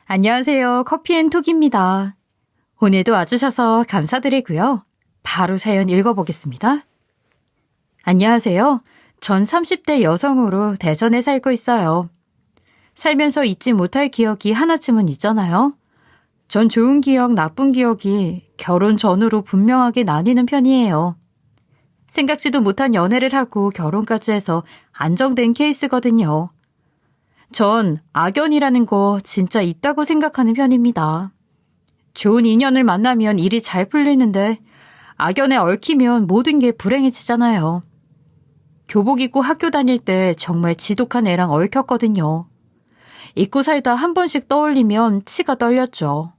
안녕하세요. 커피앤톡입니다. 오늘도 와주셔서 감사드리고요. 바로 사연 읽어보겠습니다. 안녕하세요. 전 30대 여성으로 대전에 살고 있어요. 살면서 잊지 못할 기억이 하나쯤은 있잖아요. 전 좋은 기억, 나쁜 기억이 결혼 전후로 분명하게 나뉘는 편이에요. 생각지도 못한 연애를 하고 결혼까지 해서 안정된 케이스거든요. 전 악연이라는 거 진짜 있다고 생각하는 편입니다. 좋은 인연을 만나면 일이 잘 풀리는데 악연에 얽히면 모든 게 불행해지잖아요. 교복 입고 학교 다닐 때 정말 지독한 애랑 얽혔거든요. 잊고 살다 한 번씩 떠올리면 치가 떨렸죠.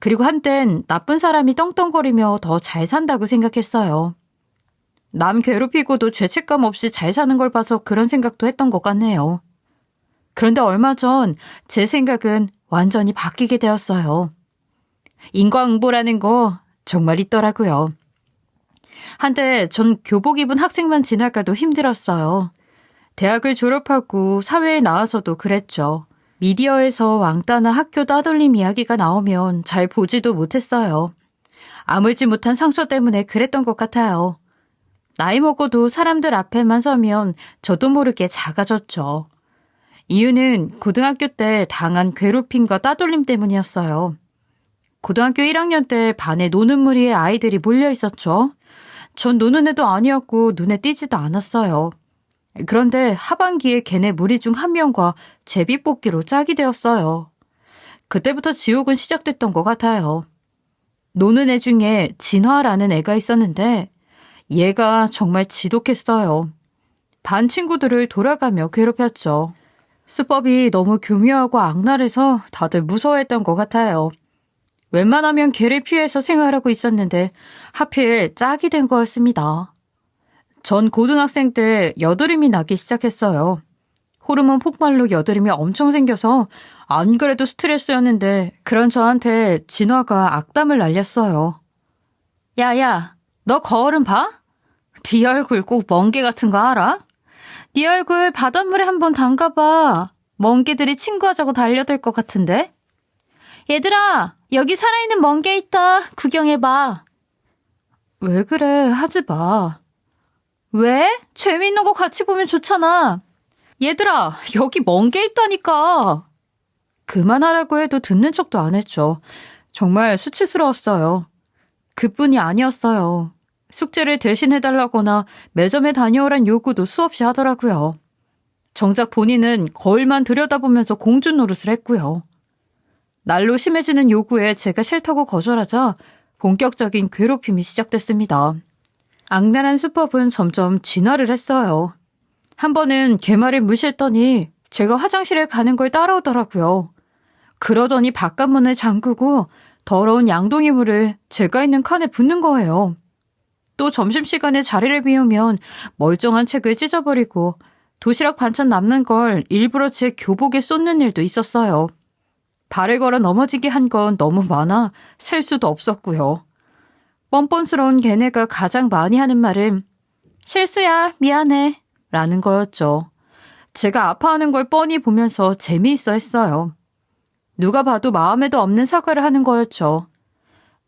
그리고 한땐 나쁜 사람이 떵떵거리며 더 잘 산다고 생각했어요. 남 괴롭히고도 죄책감 없이 잘 사는 걸 봐서 그런 생각도 했던 것 같네요. 그런데 얼마 전 제 생각은 완전히 바뀌게 되었어요. 인과응보라는 거 정말 있더라고요. 한때 전 교복 입은 학생만 지나가도 힘들었어요. 대학을 졸업하고 사회에 나와서도 그랬죠. 미디어에서 왕따나 학교 따돌림 이야기가 나오면 잘 보지도 못했어요. 아물지 못한 상처 때문에 그랬던 것 같아요. 나이 먹어도 사람들 앞에만 서면 저도 모르게 작아졌죠. 이유는 고등학교 때 당한 괴롭힘과 따돌림 때문이었어요. 고등학교 1학년 때 반에 노는 무리의 아이들이 몰려 있었죠. 전 노는 애도 아니었고 눈에 띄지도 않았어요. 그런데 하반기에 걔네 무리 중 한 명과 제비뽑기로 짝이 되었어요. 그때부터 지옥은 시작됐던 것 같아요. 노는 애 중에 진화라는 애가 있었는데 얘가 정말 지독했어요. 반 친구들을 돌아가며 괴롭혔죠. 수법이 너무 교묘하고 악랄해서 다들 무서워했던 것 같아요. 웬만하면 걔를 피해서 생활하고 있었는데 하필 짝이 된 거였습니다. 전 고등학생 때 여드름이 나기 시작했어요. 호르몬 폭발로 여드름이 엄청 생겨서 안 그래도 스트레스였는데 그런 저한테 진화가 악담을 날렸어요. 야야, 너 거울은 봐? 네 얼굴 꼭 멍게 같은 거 알아? 네 얼굴 바닷물에 한번 담가봐. 멍게들이 친구하자고 달려들 것 같은데? 얘들아, 여기 살아있는 멍게 있다. 구경해봐. 왜 그래? 하지 마. 왜? 재미있는 거 같이 보면 좋잖아. 얘들아, 여기 멍게 있다니까. 그만하라고 해도 듣는 척도 안 했죠. 정말 수치스러웠어요. 그뿐이 아니었어요. 숙제를 대신해달라거나 매점에 다녀오란 요구도 수없이 하더라고요. 정작 본인은 거울만 들여다보면서 공주 노릇을 했고요. 날로 심해지는 요구에 제가 싫다고 거절하자 본격적인 괴롭힘이 시작됐습니다. 악랄한 수법은 점점 진화를 했어요. 한 번은 걔 말을 무시했더니 제가 화장실에 가는 걸 따라오더라고요. 그러더니 바깥문을 잠그고 더러운 양동이 물을 제가 있는 칸에 붓는 거예요. 또 점심시간에 자리를 비우면 멀쩡한 책을 찢어버리고 도시락 반찬 남는 걸 일부러 제 교복에 쏟는 일도 있었어요. 발을 걸어 넘어지게 한 건 너무 많아 셀 수도 없었고요. 뻔뻔스러운 걔네가 가장 많이 하는 말은 실수야, 미안해 라는 거였죠. 제가 아파하는 걸 뻔히 보면서 재미있어 했어요. 누가 봐도 마음에도 없는 사과를 하는 거였죠.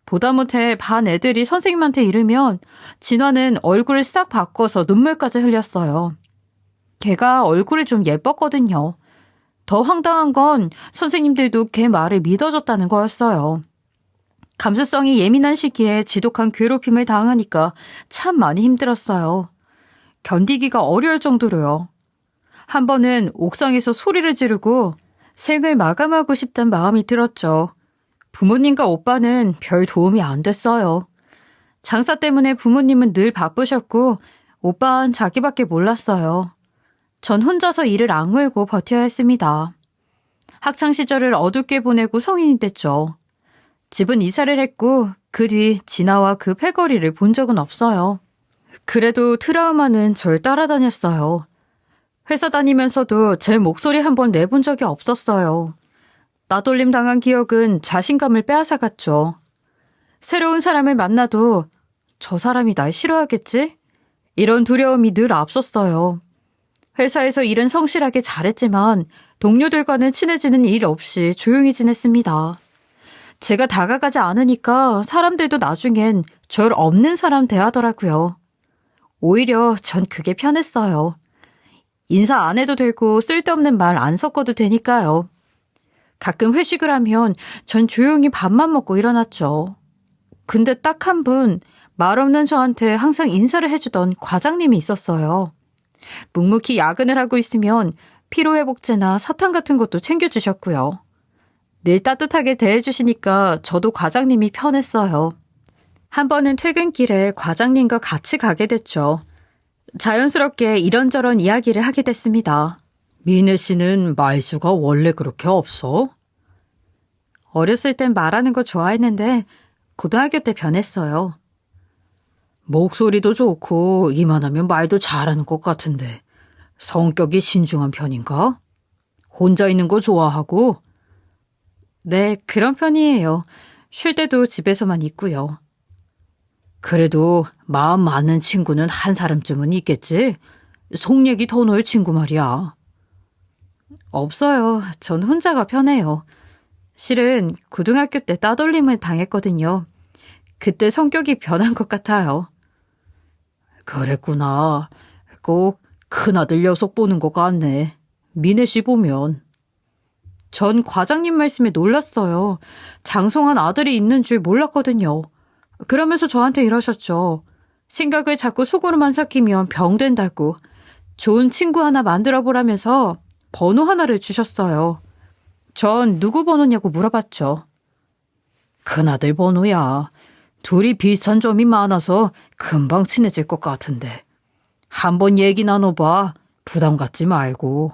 보다 못해 반 애들이 선생님한테 이르면 진화는 얼굴을 싹 바꿔서 눈물까지 흘렸어요. 걔가 얼굴이 좀 예뻤거든요. 더 황당한 건 선생님들도 걔 말을 믿어줬다는 거였어요. 감수성이 예민한 시기에 지독한 괴롭힘을 당하니까 참 많이 힘들었어요. 견디기가 어려울 정도로요. 한 번은 옥상에서 소리를 지르고 생을 마감하고 싶단 마음이 들었죠. 부모님과 오빠는 별 도움이 안 됐어요. 장사 때문에 부모님은 늘 바쁘셨고 오빠는 자기밖에 몰랐어요. 전 혼자서 일을 악물고 버텨야 했습니다. 학창시절을 어둡게 보내고 성인이 됐죠. 집은 이사를 했고 그 뒤 진아와 그 패거리를 본 적은 없어요. 그래도 트라우마는 절 따라다녔어요. 회사 다니면서도 제 목소리 한 번 내본 적이 없었어요. 따돌림 당한 기억은 자신감을 빼앗아갔죠. 새로운 사람을 만나도 저 사람이 날 싫어하겠지? 이런 두려움이 늘 앞섰어요. 회사에서 일은 성실하게 잘했지만 동료들과는 친해지는 일 없이 조용히 지냈습니다. 제가 다가가지 않으니까 사람들도 나중엔 절 없는 사람 대하더라고요. 오히려 전 그게 편했어요. 인사 안 해도 되고 쓸데없는 말 안 섞어도 되니까요. 가끔 회식을 하면 전 조용히 밥만 먹고 일어났죠. 근데 딱 한 분, 말 없는 저한테 항상 인사를 해주던 과장님이 있었어요. 묵묵히 야근을 하고 있으면 피로회복제나 사탕 같은 것도 챙겨주셨고요. 늘 따뜻하게 대해주시니까 저도 과장님이 편했어요. 한 번은 퇴근길에 과장님과 같이 가게 됐죠. 자연스럽게 이런저런 이야기를 하게 됐습니다. 미네 씨는 말수가 원래 그렇게 없어? 어렸을 땐 말하는 거 좋아했는데 고등학교 때 변했어요. 목소리도 좋고 이만하면 말도 잘하는 것 같은데 성격이 신중한 편인가? 혼자 있는 거 좋아하고? 네, 그런 편이에요. 쉴 때도 집에서만 있고요. 그래도 마음 맞는 친구는 한 사람쯤은 있겠지? 속 얘기 터놓을 친구 말이야. 없어요. 전 혼자가 편해요. 실은 고등학교 때 따돌림을 당했거든요. 그때 성격이 변한 것 같아요. 그랬구나. 꼭 큰아들 녀석 보는 것 같네. 미네 씨 보면. 전 과장님 말씀에 놀랐어요. 장성한 아들이 있는 줄 몰랐거든요. 그러면서 저한테 이러셨죠. 생각을 자꾸 속으로만 삭히면 병 된다고. 좋은 친구 하나 만들어 보라면서 번호 하나를 주셨어요. 전 누구 번호냐고 물어봤죠. 큰아들 번호야. 둘이 비슷한 점이 많아서 금방 친해질 것 같은데. 한번 얘기 나눠봐. 부담 갖지 말고.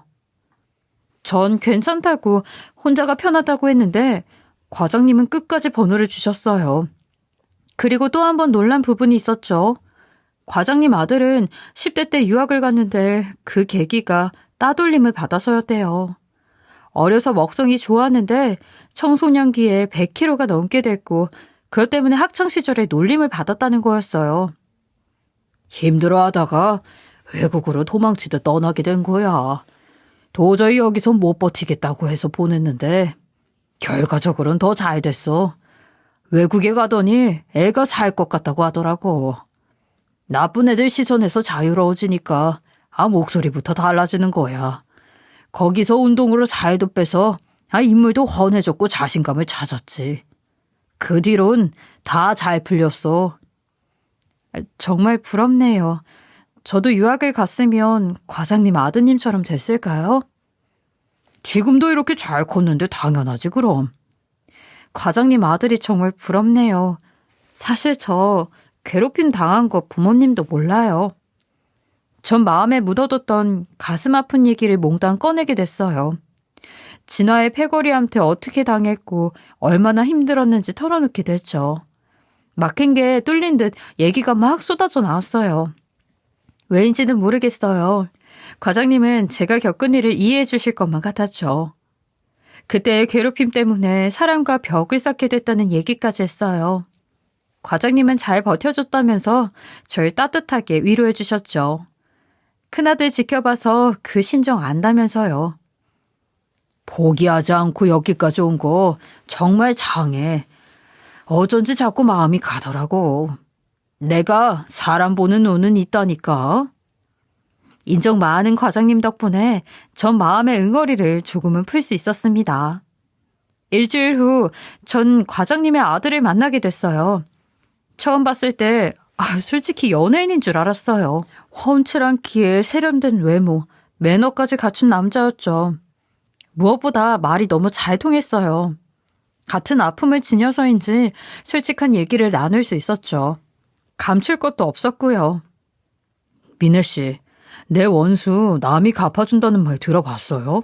전 괜찮다고 혼자가 편하다고 했는데 과장님은 끝까지 번호를 주셨어요. 그리고 또 한 번 놀란 부분이 있었죠. 과장님 아들은 10대 때 유학을 갔는데 그 계기가 따돌림을 받아서였대요. 어려서 먹성이 좋았는데 청소년기에 100kg가 넘게 됐고 그것 때문에 학창시절에 놀림을 받았다는 거였어요. 힘들어하다가 외국으로 도망치듯 떠나게 된 거야. 도저히 여기서 못 버티겠다고 해서 보냈는데 결과적으로는 더 잘 됐어. 외국에 가더니 애가 살 것 같다고 하더라고. 나쁜 애들 시선에서 자유로워지니까 목소리부터 달라지는 거야. 거기서 운동으로 살도 빼서 인물도 훤해졌고 자신감을 찾았지. 그 뒤론 다 잘 풀렸어. 정말 부럽네요. 저도 유학을 갔으면 과장님 아드님처럼 됐을까요? 지금도 이렇게 잘 컸는데 당연하지 그럼. 과장님 아들이 정말 부럽네요. 사실 저 괴롭힘 당한 거 부모님도 몰라요. 전 마음에 묻어뒀던 가슴 아픈 얘기를 몽땅 꺼내게 됐어요. 진화의 패거리한테 어떻게 당했고 얼마나 힘들었는지 털어놓게 됐죠. 막힌 게 뚫린 듯 얘기가 막 쏟아져 나왔어요. 왜인지는 모르겠어요. 과장님은 제가 겪은 일을 이해해 주실 것만 같았죠. 그때의 괴롭힘 때문에 사람과 벽을 쌓게 됐다는 얘기까지 했어요. 과장님은 잘 버텨줬다면서 절 따뜻하게 위로해 주셨죠. 큰아들 지켜봐서 그 심정 안다면서요. 포기하지 않고 여기까지 온 거 정말 장해. 어쩐지 자꾸 마음이 가더라고. 내가 사람 보는 눈은 있다니까. 인정 많은 과장님 덕분에 전 마음의 응어리를 조금은 풀 수 있었습니다. 일주일 후 전 과장님의 아들을 만나게 됐어요. 처음 봤을 때 솔직히 연예인인 줄 알았어요. 훤칠한 키에 세련된 외모, 매너까지 갖춘 남자였죠. 무엇보다 말이 너무 잘 통했어요. 같은 아픔을 지녀서인지 솔직한 얘기를 나눌 수 있었죠. 감출 것도 없었고요. 미네 씨, 내 원수 남이 갚아준다는 말 들어봤어요?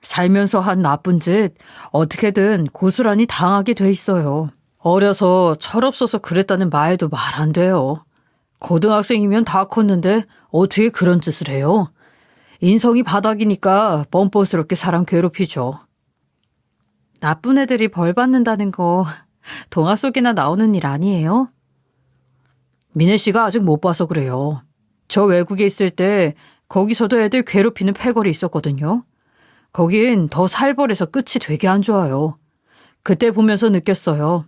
살면서 한 나쁜 짓 어떻게든 고스란히 당하게 돼 있어요. 어려서 철없어서 그랬다는 말도 말 안 돼요. 고등학생이면 다 컸는데 어떻게 그런 짓을 해요? 인성이 바닥이니까 뻔뻔스럽게 사람 괴롭히죠. 나쁜 애들이 벌 받는다는 거 동화 속에나 나오는 일 아니에요? 미네 씨가 아직 못 봐서 그래요. 저 외국에 있을 때 거기서도 애들 괴롭히는 패거리 있었거든요. 거긴 더 살벌해서 끝이 되게 안 좋아요. 그때 보면서 느꼈어요.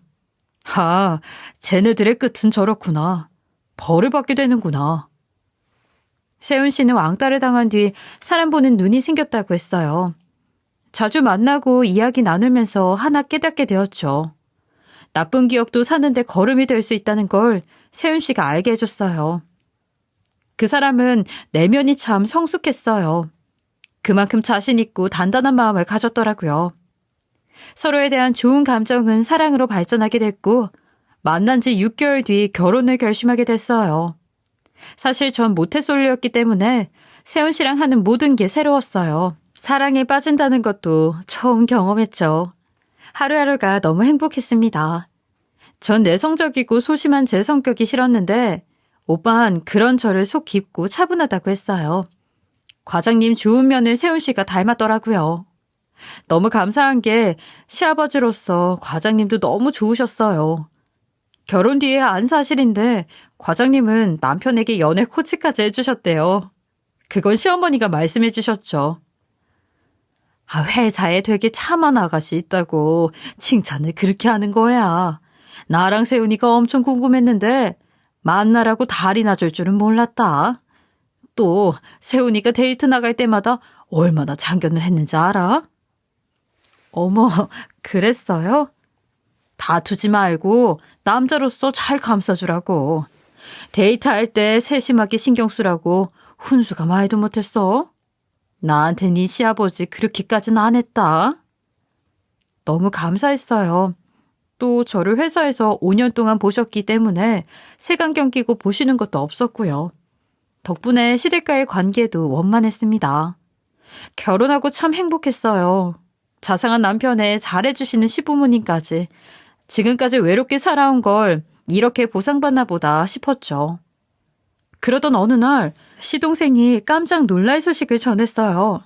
아, 쟤네들의 끝은 저렇구나. 벌을 받게 되는구나. 세훈 씨는 왕따를 당한 뒤 사람 보는 눈이 생겼다고 했어요. 자주 만나고 이야기 나누면서 하나 깨닫게 되었죠. 나쁜 기억도 사는데 걸음이 될 수 있다는 걸 세훈 씨가 알게 해줬어요. 그 사람은 내면이 참 성숙했어요. 그만큼 자신 있고 단단한 마음을 가졌더라고요. 서로에 대한 좋은 감정은 사랑으로 발전하게 됐고 만난 지 6개월 뒤 결혼을 결심하게 됐어요. 사실 전 모태솔로였기 때문에 세훈 씨랑 하는 모든 게 새로웠어요. 사랑에 빠진다는 것도 처음 경험했죠. 하루하루가 너무 행복했습니다. 전 내성적이고 소심한 제 성격이 싫었는데 오빤 그런 저를 속 깊고 차분하다고 했어요. 과장님 좋은 면을 세훈 씨가 닮았더라고요. 너무 감사한 게 시아버지로서 과장님도 너무 좋으셨어요. 결혼 뒤에 안 사실인데 과장님은 남편에게 연애 코치까지 해주셨대요. 그건 시어머니가 말씀해 주셨죠. 회사에 되게 참한 아가씨 있다고 칭찬을 그렇게 하는 거야. 나랑 세훈이가 엄청 궁금했는데 만나라고 달이 나줄 줄은 몰랐다. 또 세훈이가 데이트 나갈 때마다 얼마나 참견을 했는지 알아? 어머, 그랬어요? 다투지 말고 남자로서 잘 감싸주라고. 데이트할 때 세심하게 신경 쓰라고 훈수가 말도 못했어. 나한테 네 시아버지 그렇게까지는 안 했다. 너무 감사했어요. 또 저를 회사에서 5년 동안 보셨기 때문에 색안경 끼고 보시는 것도 없었고요. 덕분에 시댁과의 관계도 원만했습니다. 결혼하고 참 행복했어요. 자상한 남편에 잘해주시는 시부모님까지. 지금까지 외롭게 살아온 걸 이렇게 보상받나 보다 싶었죠. 그러던 어느 날 시동생이 깜짝 놀랄 소식을 전했어요.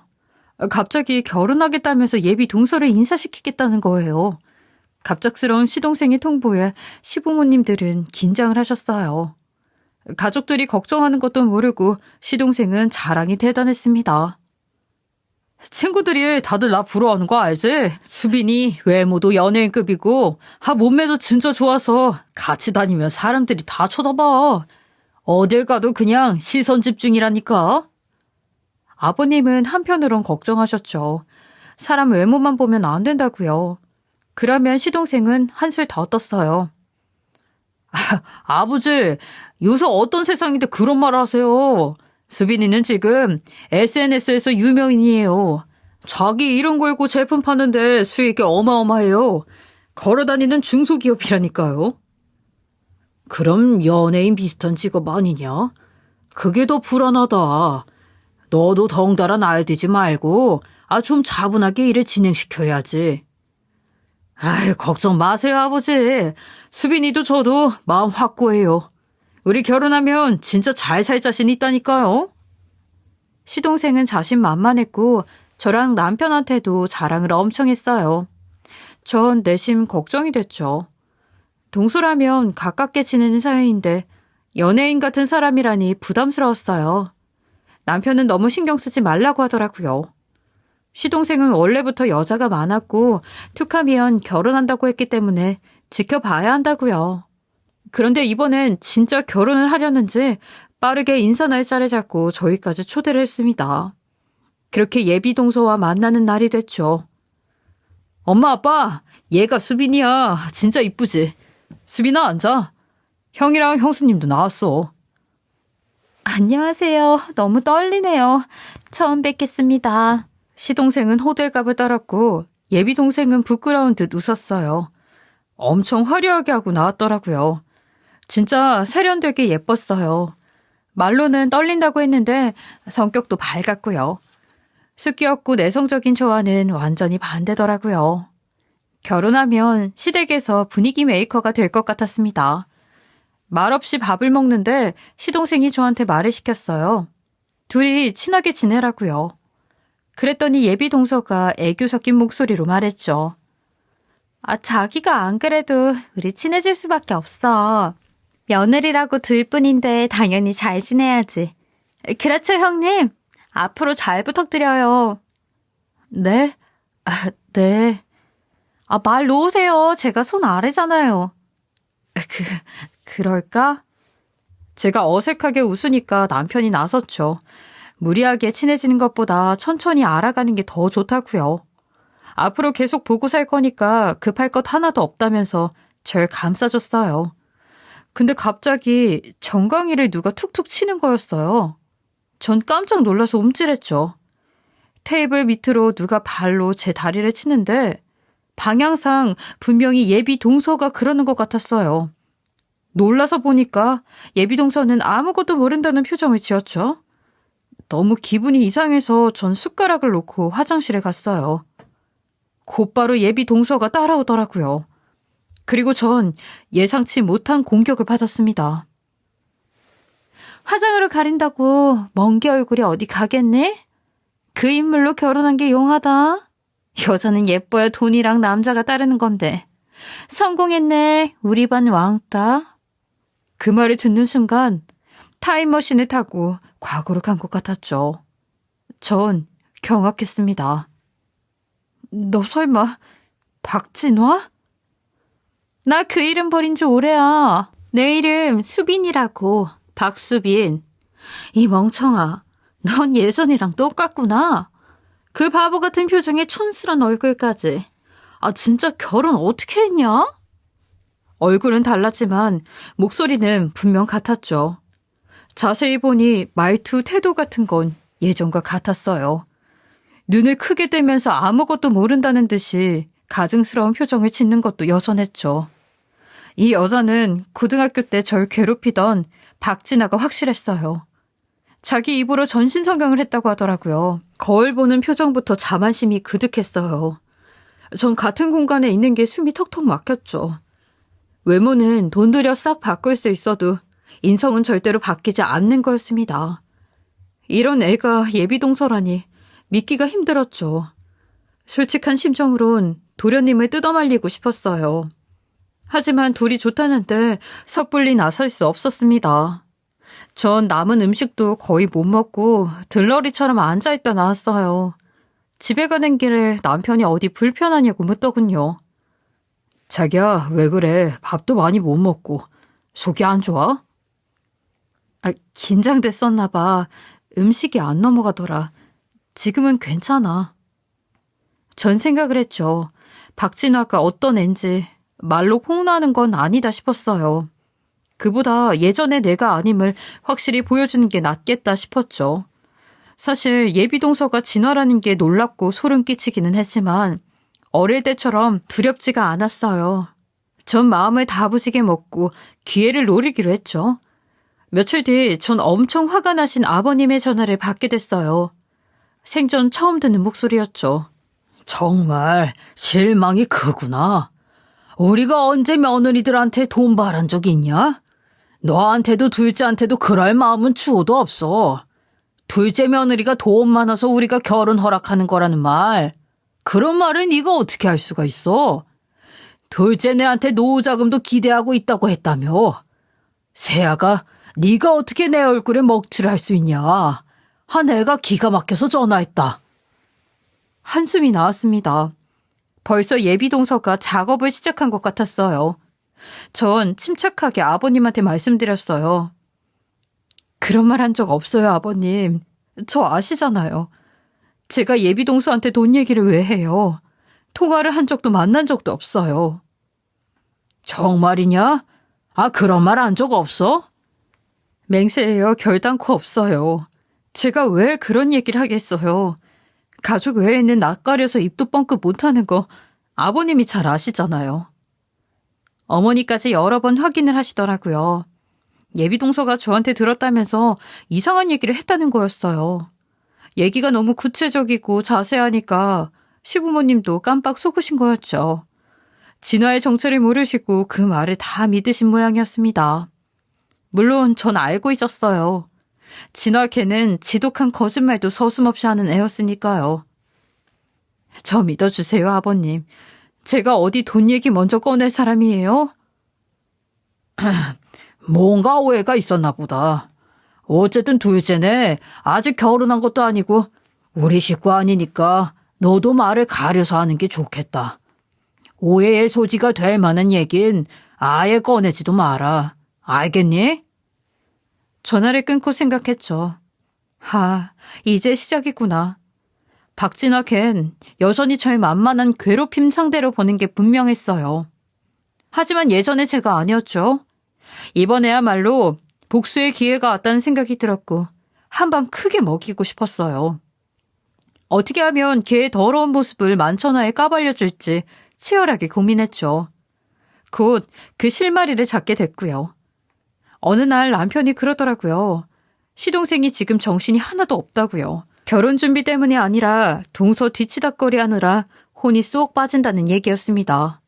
갑자기 결혼하겠다면서 예비 동서를 인사시키겠다는 거예요. 갑작스러운 시동생의 통보에 시부모님들은 긴장을 하셨어요. 가족들이 걱정하는 것도 모르고 시동생은 자랑이 대단했습니다. 친구들이 다들 나 부러워하는 거 알지? 수빈이 외모도 연예인급이고 몸매도 진짜 좋아서 같이 다니면 사람들이 다 쳐다봐. 어딜 가도 그냥 시선 집중이라니까. 아버님은 한편으론 걱정하셨죠. 사람 외모만 보면 안 된다고요. 그러면 시동생은 한술 더 떴어요. 아버지, 요새 어떤 세상인데 그런 말 하세요. 수빈이는 지금 SNS에서 유명인이에요. 자기 이름 걸고 제품 파는데 수익이 어마어마해요. 걸어다니는 중소기업이라니까요. 그럼 연예인 비슷한 직업 아니냐? 그게 더 불안하다. 너도 덩달아 날뛰지 말고 좀 차분하게 일을 진행시켜야지. 걱정 마세요, 아버지. 수빈이도 저도 마음 확고해요. 우리 결혼하면 진짜 잘 살 자신 있다니까요. 시동생은 자신만만했고 저랑 남편한테도 자랑을 엄청 했어요. 전 내심 걱정이 됐죠. 동서라면 가깝게 지내는 사이인데 연예인 같은 사람이라니 부담스러웠어요. 남편은 너무 신경 쓰지 말라고 하더라고요. 시동생은 원래부터 여자가 많았고 툭하면 결혼한다고 했기 때문에 지켜봐야 한다고요. 그런데 이번엔 진짜 결혼을 하려는지 빠르게 인사 날짜를 잡고 저희까지 초대를 했습니다. 그렇게 예비 동서와 만나는 날이 됐죠. 엄마, 아빠, 얘가 수빈이야. 진짜 이쁘지? 수빈아, 앉아. 형이랑 형수님도 나왔어. 안녕하세요. 너무 떨리네요. 처음 뵙겠습니다. 시동생은 호들갑을 떨었고 예비 동생은 부끄러운 듯 웃었어요. 엄청 화려하게 하고 나왔더라고요. 진짜 세련되게 예뻤어요. 말로는 떨린다고 했는데 성격도 밝았고요. 쑥귀엽고 내성적인 조화는 완전히 반대더라고요. 결혼하면 시댁에서 분위기 메이커가 될 것 같았습니다. 말없이 밥을 먹는데 시동생이 저한테 말을 시켰어요. 둘이 친하게 지내라고요. 그랬더니 예비 동서가 애교 섞인 목소리로 말했죠. 자기가 안 그래도 우리 친해질 수밖에 없어. 며느리라고 둘 뿐인데 당연히 잘 지내야지. 그렇죠, 형님? 앞으로 잘 부탁드려요. 네? 네. 말 놓으세요. 제가 손 아래잖아요. 그럴까? 제가 어색하게 웃으니까 남편이 나섰죠. 무리하게 친해지는 것보다 천천히 알아가는 게 더 좋다고요. 앞으로 계속 보고 살 거니까 급할 것 하나도 없다면서 절 감싸줬어요. 근데 갑자기 정강이를 누가 툭툭 치는 거였어요. 전 깜짝 놀라서 움찔했죠. 테이블 밑으로 누가 발로 제 다리를 치는데 방향상 분명히 예비 동서가 그러는 것 같았어요. 놀라서 보니까 예비 동서는 아무것도 모른다는 표정을 지었죠. 너무 기분이 이상해서 전 숟가락을 놓고 화장실에 갔어요. 곧바로 예비 동서가 따라오더라고요. 그리고 전 예상치 못한 공격을 받았습니다. 화장으로 가린다고 멍게 얼굴이 어디 가겠네? 그 인물로 결혼한 게 용하다. 여자는 예뻐야 돈이랑 남자가 따르는 건데. 성공했네. 우리 반 왕따. 그 말을 듣는 순간 타임머신을 타고 과거로 간 것 같았죠. 전 경악했습니다. 너 설마 박진화? 나 그 이름 버린 지 오래야. 내 이름 수빈이라고. 박수빈. 이 멍청아. 넌 예전이랑 똑같구나. 그 바보 같은 표정에 촌스런 얼굴까지. 진짜 결혼 어떻게 했냐? 얼굴은 달랐지만 목소리는 분명 같았죠. 자세히 보니 말투, 태도 같은 건 예전과 같았어요. 눈을 크게 뜨면서 아무것도 모른다는 듯이 가증스러운 표정을 짓는 것도 여전했죠. 이 여자는 고등학교 때 절 괴롭히던 박진아가 확실했어요. 자기 입으로 전신성형을 했다고 하더라고요. 거울 보는 표정부터 자만심이 그득했어요. 전 같은 공간에 있는 게 숨이 턱턱 막혔죠. 외모는 돈 들여 싹 바꿀 수 있어도 인성은 절대로 바뀌지 않는 거였습니다. 이런 애가 예비동서라니 믿기가 힘들었죠. 솔직한 심정으론 도련님을 뜯어말리고 싶었어요. 하지만 둘이 좋다는데 섣불리 나설 수 없었습니다. 전 남은 음식도 거의 못 먹고 들러리처럼 앉아있다 나왔어요. 집에 가는 길에 남편이 어디 불편하냐고 묻더군요. 자기야, 왜 그래? 밥도 많이 못 먹고. 속이 안 좋아? 긴장됐었나 봐. 음식이 안 넘어가더라. 지금은 괜찮아. 전 생각을 했죠. 박진화가 어떤 앤지 말로 폭로하는 건 아니다 싶었어요. 그보다 예전의 내가 아님을 확실히 보여주는 게 낫겠다 싶었죠. 사실 예비동서가 진화라는 게 놀랍고 소름 끼치기는 했지만 어릴 때처럼 두렵지가 않았어요. 전 마음을 다부지게 먹고 기회를 노리기로 했죠. 며칠 뒤 전 엄청 화가 나신 아버님의 전화를 받게 됐어요. 생전 처음 듣는 목소리였죠. 정말 실망이 크구나. 우리가 언제 며느리들한테 돈 바란 적 있냐? 너한테도 둘째한테도 그럴 마음은 추호도 없어. 둘째 며느리가 돈 많아서 우리가 결혼 허락하는 거라는 말. 그런 말을 네가 어떻게 할 수가 있어? 둘째 내한테 노후자금도 기대하고 있다고 했다며. 세아가 네가 어떻게 내 얼굴에 먹칠을 할 수 있냐. 내가 기가 막혀서 전화했다. 한숨이 나왔습니다. 벌써 예비동서가 작업을 시작한 것 같았어요. 전 침착하게 아버님한테 말씀드렸어요. 그런 말 한 적 없어요, 아버님. 저 아시잖아요. 제가 예비동서한테 돈 얘기를 왜 해요? 통화를 한 적도 만난 적도 없어요. 정말이냐? 그런 말 한 적 없어? 맹세해요. 결단코 없어요. 제가 왜 그런 얘기를 하겠어요. 가족 외에는 낯가려서 입도 뻥끗 못하는 거 아버님이 잘 아시잖아요. 어머니까지 여러 번 확인을 하시더라고요. 예비동서가 저한테 들었다면서 이상한 얘기를 했다는 거였어요. 얘기가 너무 구체적이고 자세하니까 시부모님도 깜빡 속으신 거였죠. 진화의 정체를 모르시고 그 말을 다 믿으신 모양이었습니다. 물론 전 알고 있었어요. 진화 걔는 지독한 거짓말도 서슴없이 하는 애였으니까요. 저 믿어주세요, 아버님. 제가 어디 돈 얘기 먼저 꺼낼 사람이에요? 뭔가 오해가 있었나 보다. 어쨌든 둘째네. 아직 결혼한 것도 아니고 우리 식구 아니니까 너도 말을 가려서 하는 게 좋겠다. 오해의 소지가 될 만한 얘긴 아예 꺼내지도 마라. 알겠니? 전화를 끊고 생각했죠. 이제 시작이구나. 박진아 걘 여전히 절 만만한 괴롭힘 상대로 보는 게 분명했어요. 하지만 예전에 제가 아니었죠. 이번에야말로 복수의 기회가 왔다는 생각이 들었고 한 방 크게 먹이고 싶었어요. 어떻게 하면 걔의 더러운 모습을 만천하에 까발려줄지 치열하게 고민했죠. 곧 그 실마리를 잡게 됐고요. 어느 날 남편이 그러더라고요. 시동생이 지금 정신이 하나도 없다고요. 결혼 준비 때문이 아니라 동서 뒤치다꺼리 하느라 혼이 쏙 빠진다는 얘기였습니다.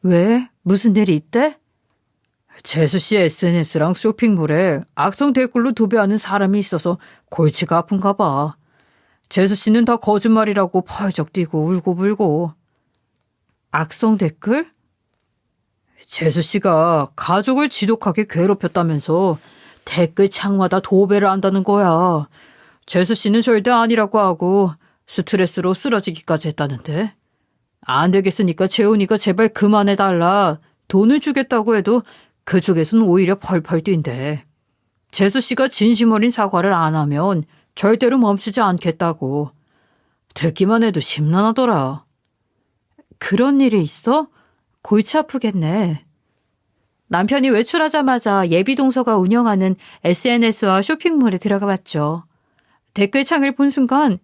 왜? 무슨 일이 있대? 재수 씨 SNS랑 쇼핑몰에 악성 댓글로 도배하는 사람이 있어서 골치가 아픈가 봐. 재수 씨는 다 거짓말이라고 펄쩍 뛰고 울고 불고. 악성 댓글? 재수 씨가 가족을 지독하게 괴롭혔다면서 댓글 창마다 도배를 한다는 거야. 재수 씨는 절대 아니라고 하고 스트레스로 쓰러지기까지 했다는데. 안 되겠으니까 재훈이가 제발 그만해달라. 돈을 주겠다고 해도 그쪽에선 오히려 펄펄 뛴대. 재수 씨가 진심 어린 사과를 안 하면 절대로 멈추지 않겠다고. 듣기만 해도 심란하더라. 그런 일이 있어? 골치 아프겠네. 남편이 외출하자마자 예비동서가 운영하는 SNS와 쇼핑몰에 들어가 봤죠. 댓글창을 본 순간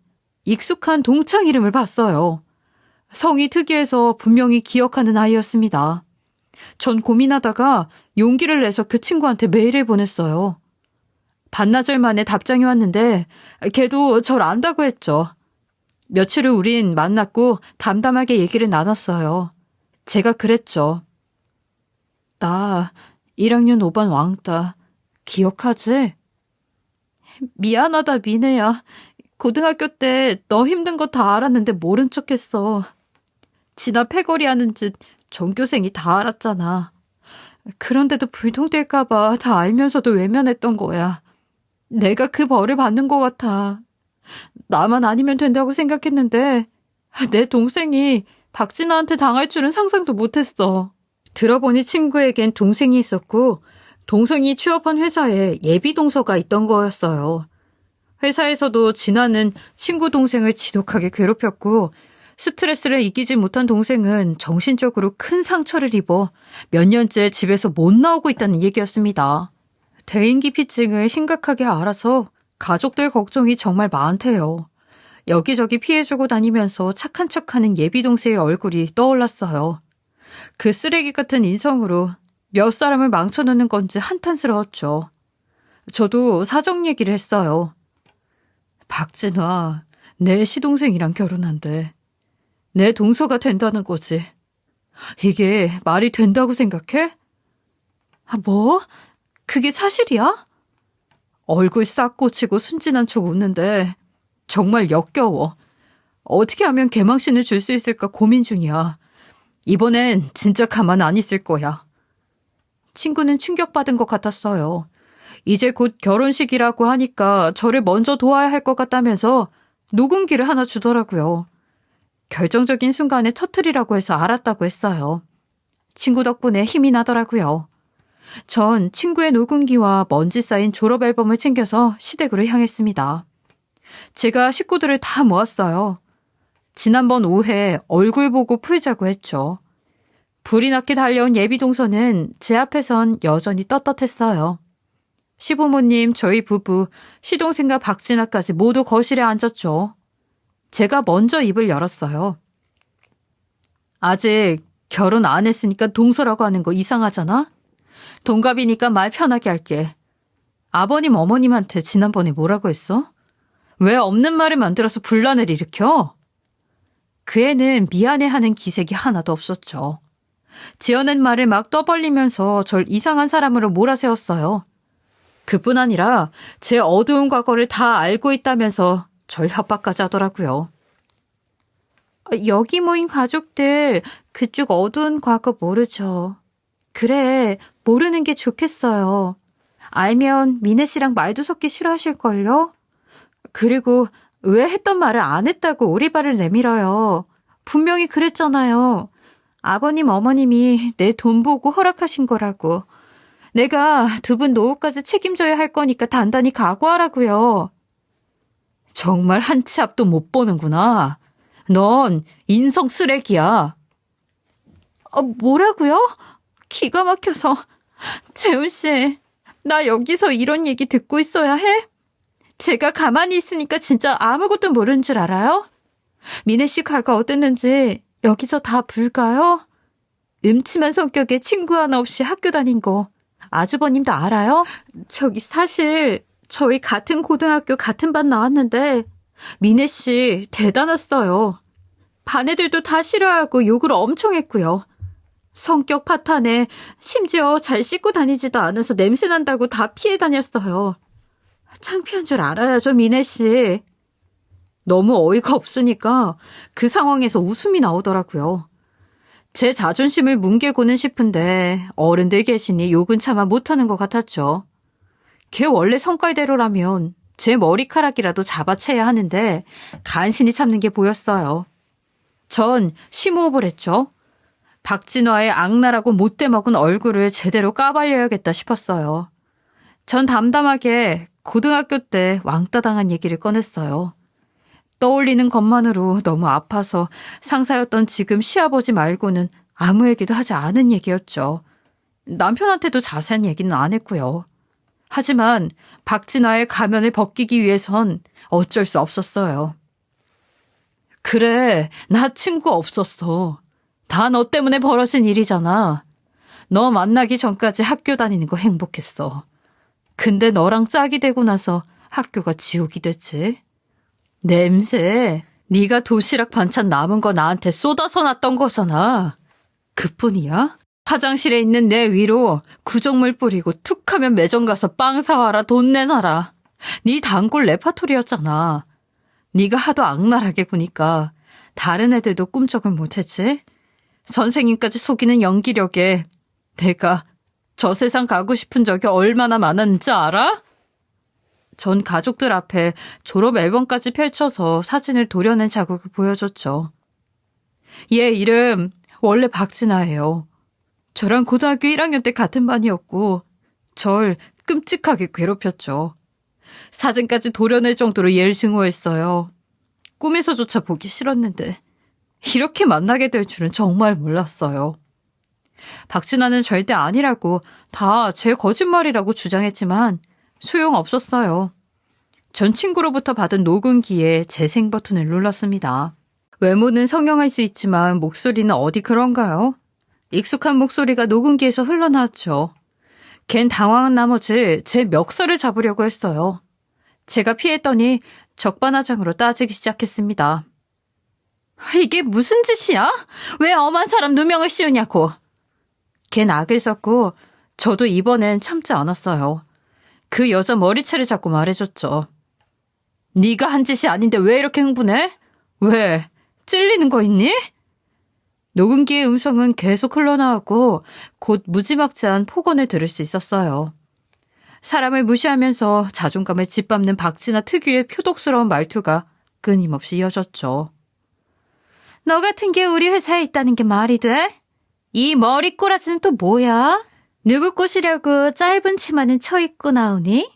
익숙한 동창 이름을 봤어요. 성이 특이해서 분명히 기억하는 아이였습니다. 전 고민하다가 용기를 내서 그 친구한테 메일을 보냈어요. 반나절 만에 답장이 왔는데 걔도 절 안다고 했죠. 며칠 후 우린 만났고 담담하게 얘기를 나눴어요. 제가 그랬죠. 나 1학년 5반 왕따 기억하지? 미안하다 미네야. 고등학교 때 너 힘든 거 다 알았는데 모른 척했어. 지나 패거리 하는 짓 전교생이 다 알았잖아. 그런데도 불통될까 봐 다 알면서도 외면했던 거야. 내가 그 벌을 받는 것 같아. 나만 아니면 된다고 생각했는데 내 동생이 박진아한테 당할 줄은 상상도 못했어. 들어보니 친구에겐 동생이 있었고 동생이 취업한 회사에 예비동서가 있던 거였어요. 회사에서도 진아는 친구 동생을 지독하게 괴롭혔고 스트레스를 이기지 못한 동생은 정신적으로 큰 상처를 입어 몇 년째 집에서 못 나오고 있다는 얘기였습니다. 대인기피증을 심각하게 앓아서 가족들 걱정이 정말 많대요. 여기저기 피해주고 다니면서 착한 척하는 예비동생의 얼굴이 떠올랐어요. 그 쓰레기 같은 인성으로 몇 사람을 망쳐놓는 건지 한탄스러웠죠. 저도 사정 얘기를 했어요. 박진아, 내 시동생이랑 결혼한대. 내 동서가 된다는 거지. 이게 말이 된다고 생각해? 뭐? 그게 사실이야? 얼굴 싹 꽂히고 순진한 척 웃는데 정말 역겨워. 어떻게 하면 개망신을 줄 수 있을까 고민 중이야. 이번엔 진짜 가만 안 있을 거야. 친구는 충격받은 것 같았어요. 이제 곧 결혼식이라고 하니까 저를 먼저 도와야 할 것 같다면서 녹음기를 하나 주더라고요. 결정적인 순간에 터뜨리라고 해서 알았다고 했어요. 친구 덕분에 힘이 나더라고요. 전 친구의 녹음기와 먼지 쌓인 졸업 앨범을 챙겨서 시댁으로 향했습니다. 제가 식구들을 다 모았어요. 지난번 오해 얼굴 보고 풀자고 했죠. 불이 나게 달려온 예비동서는 제 앞에선 여전히 떳떳했어요. 시부모님, 저희 부부, 시동생과 박진아까지 모두 거실에 앉았죠. 제가 먼저 입을 열었어요. 아직 결혼 안 했으니까 동서라고 하는 거 이상하잖아? 동갑이니까 말 편하게 할게. 아버님, 어머님한테 지난번에 뭐라고 했어? 왜 없는 말을 만들어서 분란을 일으켜? 그 애는 미안해하는 기색이 하나도 없었죠. 지어낸 말을 막 떠벌리면서 절 이상한 사람으로 몰아세웠어요. 그뿐 아니라 제 어두운 과거를 다 알고 있다면서 절 협박까지 하더라고요. 여기 모인 가족들 그쪽 어두운 과거 모르죠. 그래, 모르는 게 좋겠어요. 알면 미네 씨랑 말도 섞기 싫어하실걸요? 그리고 왜 했던 말을 안 했다고 오리발을 내밀어요. 분명히 그랬잖아요. 아버님, 어머님이 내 돈 보고 허락하신 거라고. 내가 두 분 노후까지 책임져야 할 거니까 단단히 각오하라고요. 정말 한 치 앞도 못 보는구나. 넌 인성 쓰레기야. 뭐라고요? 기가 막혀서. 재훈 씨, 나 여기서 이런 얘기 듣고 있어야 해? 제가 가만히 있으니까 진짜 아무것도 모르는 줄 알아요? 미네 씨 가가 어땠는지 여기서 다 불까요? 음침한 성격의 친구 하나 없이 학교 다닌 거 아주버님도 알아요? 저기 사실 저희 같은 고등학교 같은 반 나왔는데 미네 씨 대단했어요. 반 애들도 다 싫어하고 욕을 엄청 했고요. 성격 파탄에 심지어 잘 씻고 다니지도 않아서 냄새 난다고 다 피해 다녔어요. 창피한 줄 알아야죠, 미네 씨. 너무 어이가 없으니까 그 상황에서 웃음이 나오더라고요. 제 자존심을 뭉개고는 싶은데 어른들 계시니 욕은 차마 못하는 것 같았죠. 걔 원래 성깔대로라면 제 머리카락이라도 잡아채야 하는데 간신히 참는 게 보였어요. 전 심호흡을 했죠. 박진화의 악랄하고 못돼 먹은 얼굴을 제대로 까발려야겠다 싶었어요. 전 담담하게 고등학교 때 왕따 당한 얘기를 꺼냈어요. 떠올리는 것만으로 너무 아파서 상사였던 지금 시아버지 말고는 아무에게도 하지 않은 얘기였죠. 남편한테도 자세한 얘기는 안 했고요. 하지만 박진화의 가면을 벗기기 위해선 어쩔 수 없었어요. 그래, 나 친구 없었어. 다 너 때문에 벌어진 일이잖아. 너 만나기 전까지 학교 다니는 거 행복했어. 근데 너랑 짝이 되고 나서 학교가 지옥이 됐지. 냄새, 네가 도시락 반찬 남은 거 나한테 쏟아서 놨던 거잖아. 그뿐이야? 화장실에 있는 내 위로 구정물 뿌리고 툭하면 매점 가서 빵 사와라, 돈 내놔라. 네 단골 레파토리였잖아. 네가 하도 악랄하게 구니까 다른 애들도 꿈쩍을 못했지. 선생님까지 속이는 연기력에 내가 저 세상 가고 싶은 적이 얼마나 많았는지 알아? 전 가족들 앞에 졸업 앨범까지 펼쳐서 사진을 도려낸 자국을 보여줬죠. 얘 이름 원래 박진아예요. 저랑 고등학교 1학년 때 같은 반이었고 절 끔찍하게 괴롭혔죠. 사진까지 도려낼 정도로 얘를 증오했어요. 꿈에서조차 보기 싫었는데 이렇게 만나게 될 줄은 정말 몰랐어요. 박진아는 절대 아니라고 다 제 거짓말이라고 주장했지만 소용없었어요. 전 친구로부터 받은 녹음기에 재생 버튼을 눌렀습니다. 외모는 성형할 수 있지만 목소리는 어디 그런가요? 익숙한 목소리가 녹음기에서 흘러나왔죠. 걘 당황한 나머지 제 멱살을 잡으려고 했어요. 제가 피했더니 적반하장으로 따지기 시작했습니다. 이게 무슨 짓이야? 왜 엄한 사람 누명을 씌우냐고. 걘 악을 썼고 저도 이번엔 참지 않았어요. 그 여자 머리채를 잡고 말해줬죠. 네가 한 짓이 아닌데 왜 이렇게 흥분해? 왜? 찔리는 거 있니? 녹음기의 음성은 계속 흘러나왔고 곧 무지막지한 폭언을 들을 수 있었어요. 사람을 무시하면서 자존감을 짓밟는 박진아 특유의 표독스러운 말투가 끊임없이 이어졌죠. 너 같은 게 우리 회사에 있다는 게 말이 돼? 이 머리 꼬라지는 또 뭐야? 누구 꼬시려고 짧은 치마는 쳐입고 나오니?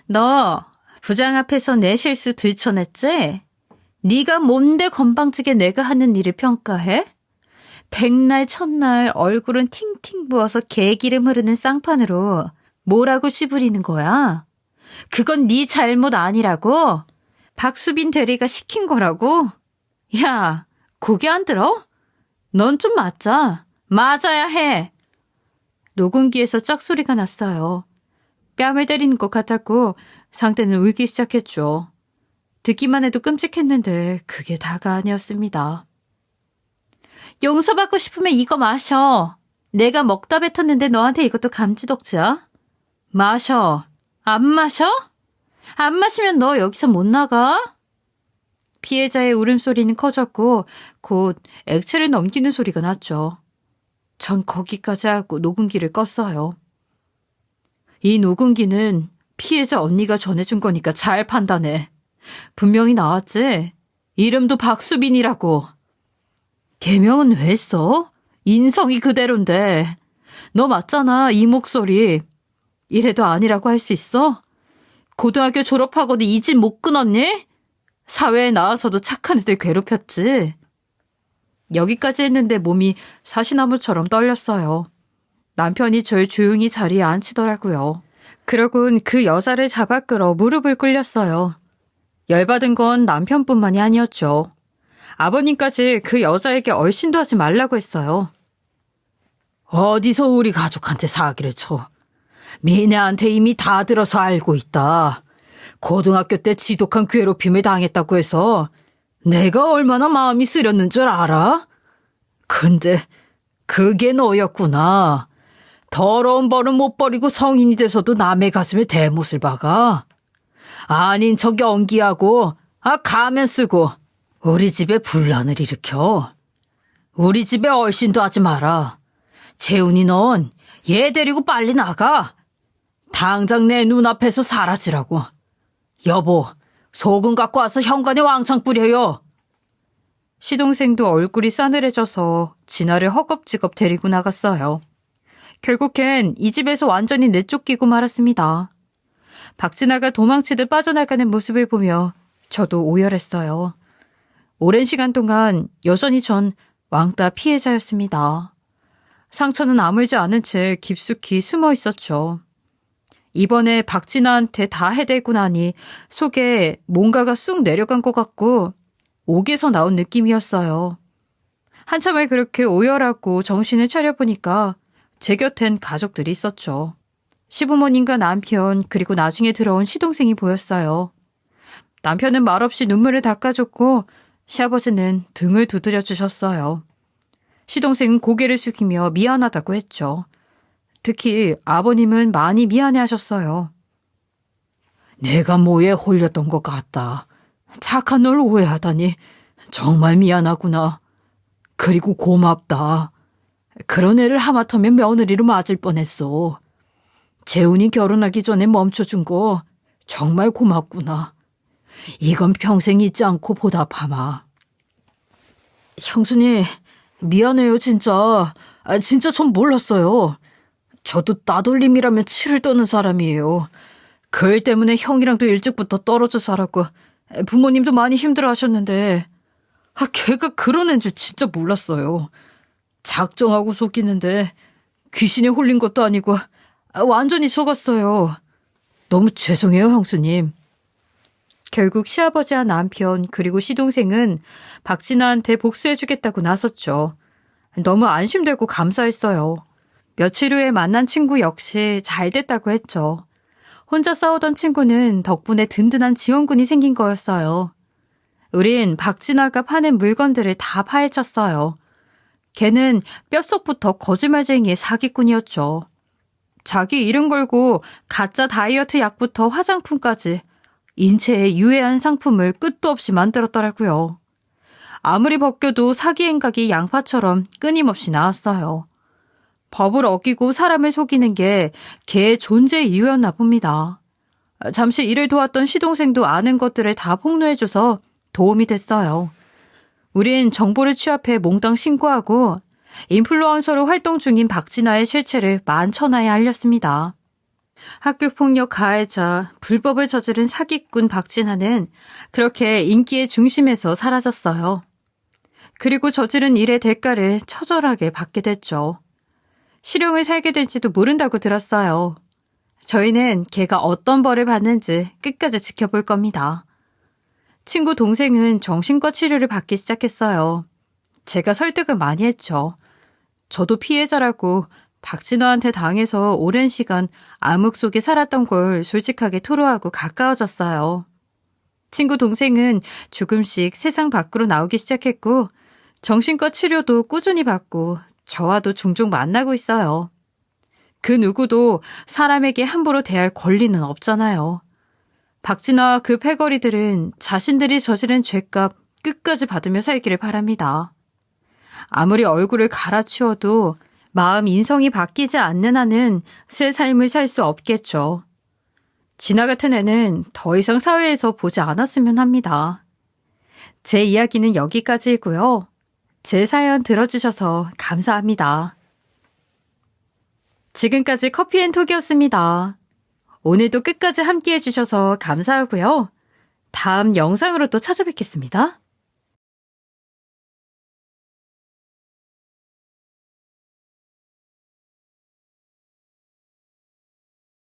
너 부장 앞에서 내 실수 들춰냈지? 네가 뭔데 건방지게 내가 하는 일을 평가해? 백날 첫날 얼굴은 팅팅 부어서 개기름 흐르는 쌍판으로 뭐라고 씨부리는 거야? 그건 네 잘못 아니라고? 박수빈 대리가 시킨 거라고? 야, 고개 안 들어? 넌 좀 맞자. 맞아야 해. 녹음기에서 짝소리가 났어요. 뺨을 때리는 것 같았고 상대는 울기 시작했죠. 듣기만 해도 끔찍했는데 그게 다가 아니었습니다. 용서받고 싶으면 이거 마셔. 내가 먹다 뱉었는데 너한테 이것도 감지덕지야? 마셔. 안 마셔? 안 마시면 너 여기서 못 나가? 피해자의 울음소리는 커졌고 곧 액체를 넘기는 소리가 났죠. 전 거기까지 하고 녹음기를 껐어요. 이 녹음기는 피해자 언니가 전해준 거니까 잘 판단해. 분명히 나왔지? 이름도 박수빈이라고. 개명은 왜 써? 인성이 그대로인데. 너 맞잖아, 이 목소리. 이래도 아니라고 할 수 있어? 고등학교 졸업하고도 이 집 못 끊었니? 사회에 나와서도 착한 애들 괴롭혔지. 여기까지 했는데 몸이 사시나무처럼 떨렸어요. 남편이 절 조용히 자리에 앉히더라고요. 그러곤 그 여자를 잡아 끌어 무릎을 꿇렸어요. 열받은 건 남편뿐만이 아니었죠. 아버님까지 그 여자에게 얼씬도 하지 말라고 했어요. 어디서 우리 가족한테 사기를 쳐. 미네한테 이미 다 들어서 알고 있다. 고등학교 때 지독한 괴롭힘을 당했다고 해서 내가 얼마나 마음이 쓰렸는 줄 알아? 근데 그게 너였구나. 더러운 벌은 못 버리고 성인이 돼서도 남의 가슴에 대못을 박아. 아닌 척 연기하고 가면 쓰고 우리 집에 분란을 일으켜. 우리 집에 얼씬도 하지 마라. 재훈이 넌 얘 데리고 빨리 나가. 당장 내 눈앞에서 사라지라고. 여보, 소금 갖고 와서 현관에 왕창 뿌려요. 시동생도 얼굴이 싸늘해져서 진아를 허겁지겁 데리고 나갔어요. 결국엔 이 집에서 완전히 내쫓기고 말았습니다. 박진아가 도망치듯 빠져나가는 모습을 보며 저도 오열했어요. 오랜 시간 동안 여전히 전 왕따 피해자였습니다. 상처는 아물지 않은 채 깊숙이 숨어 있었죠. 이번에 박진아한테 다 해대고 나니 속에 뭔가가 쑥 내려간 것 같고 옥에서 나온 느낌이었어요. 한참을 그렇게 오열하고 정신을 차려보니까 제 곁엔 가족들이 있었죠. 시부모님과 남편 그리고 나중에 들어온 시동생이 보였어요. 남편은 말없이 눈물을 닦아줬고 시아버지는 등을 두드려 주셨어요. 시동생은 고개를 숙이며 미안하다고 했죠. 특히 아버님은 많이 미안해하셨어요. 내가 뭐에 홀렸던 것 같다. 착한 널 오해하다니 정말 미안하구나. 그리고 고맙다. 그런 애를 하마터면 며느리로 맞을 뻔했어. 재훈이 결혼하기 전에 멈춰준 거 정말 고맙구나. 이건 평생 잊지 않고 보답하마. 형수님, 미안해요 진짜. 진짜 전 몰랐어요. 저도 따돌림이라면 치를 떠는 사람이에요. 그 일 때문에 형이랑도 일찍부터 떨어져 살았고 부모님도 많이 힘들어하셨는데 걔가 그런 애인 줄 진짜 몰랐어요. 작정하고 속이는데 귀신에 홀린 것도 아니고 완전히 속았어요. 너무 죄송해요 형수님. 결국 시아버지와 남편 그리고 시동생은 박진아한테 복수해주겠다고 나섰죠. 너무 안심되고 감사했어요. 며칠 후에 만난 친구 역시 잘 됐다고 했죠. 혼자 싸우던 친구는 덕분에 든든한 지원군이 생긴 거였어요. 우린 박진아가 파낸 물건들을 다 파헤쳤어요. 걔는 뼛속부터 거짓말쟁이의 사기꾼이었죠. 자기 이름 걸고 가짜 다이어트 약부터 화장품까지 인체에 유해한 상품을 끝도 없이 만들었더라고요. 아무리 벗겨도 사기 행각이 양파처럼 끊임없이 나왔어요. 법을 어기고 사람을 속이는 게 걔의 존재 이유였나 봅니다. 잠시 일을 도왔던 시동생도 아는 것들을 다 폭로해줘서 도움이 됐어요. 우린 정보를 취합해 몽땅 신고하고 인플루언서로 활동 중인 박진아의 실체를 만천하에 알렸습니다. 학교폭력 가해자, 불법을 저지른 사기꾼 박진아는 그렇게 인기의 중심에서 사라졌어요. 그리고 저지른 일의 대가를 처절하게 받게 됐죠. 실형을 살게 될지도 모른다고 들었어요. 저희는 걔가 어떤 벌을 받는지 끝까지 지켜볼 겁니다. 친구 동생은 정신과 치료를 받기 시작했어요. 제가 설득을 많이 했죠. 저도 피해자라고 박진아한테 당해서 오랜 시간 암흑 속에 살았던 걸 솔직하게 토로하고 가까워졌어요. 친구 동생은 조금씩 세상 밖으로 나오기 시작했고 정신과 치료도 꾸준히 받고 저와도 종종 만나고 있어요. 그 누구도 사람에게 함부로 대할 권리는 없잖아요. 박진아와 그 패거리들은 자신들이 저지른 죄값 끝까지 받으며 살기를 바랍니다. 아무리 얼굴을 갈아치워도 마음 인성이 바뀌지 않는 한은 새 삶을 살 수 없겠죠. 진아 같은 애는 더 이상 사회에서 보지 않았으면 합니다. 제 이야기는 여기까지이고요. 제 사연 들어주셔서 감사합니다. 지금까지 커피앤톡이었습니다. 오늘도 끝까지 함께 해주셔서 감사하고요. 다음 영상으로 또 찾아뵙겠습니다.